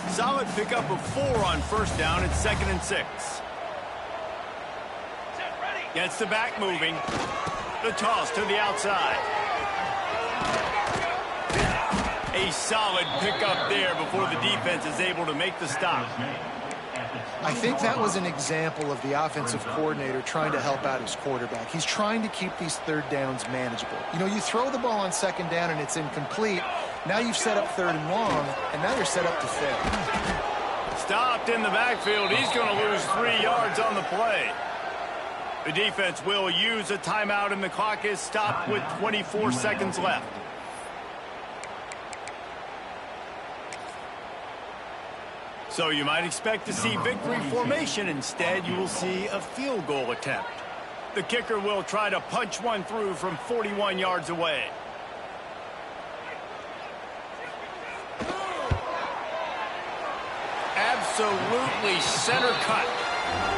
Solid pickup of 4 on first down. It's 2nd and 6. Gets the back moving. The toss to the outside. A solid pickup there before the defense is able to make the stop. I think that was an example of the offensive coordinator trying to help out his quarterback. He's trying to keep these third downs manageable. You know, you throw the ball on second down and it's incomplete. Now you've set up 3rd and long, and now you're set up to fail. Stopped in the backfield. He's going to lose 3 yards on the play. The defense will use a timeout, and the clock is stopped with 24 seconds left. So you might expect to see victory formation. Instead, you will see a field goal attempt. The kicker will try to punch one through from 41 yards away. Absolutely center cut.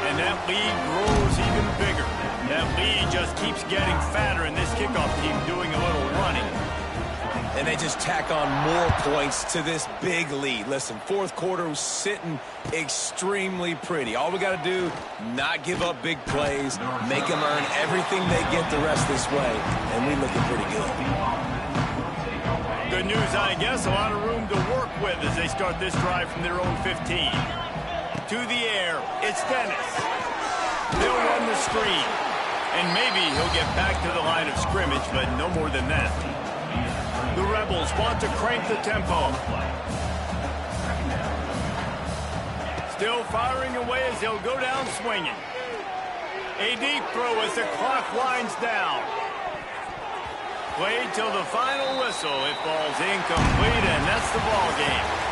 And that lead grows even bigger. That lead just keeps getting fatter, and this kickoff team doing a little running. And they just tack on more points to this big lead. Listen, 4th quarter was sitting extremely pretty. All we got to do, not give up big plays, make them earn everything they get the rest this way, and we're looking pretty good. Good news, I guess. A lot of room to work with as they start this drive from their own 15. To the air, it's Dennis. They'll run the screen. And maybe he'll get back to the line of scrimmage, but no more than that. The Rebels want to crank the tempo. Still firing away as they'll go down swinging. A deep throw as the clock winds down. Played till the final whistle. It falls incomplete, and that's the ball game.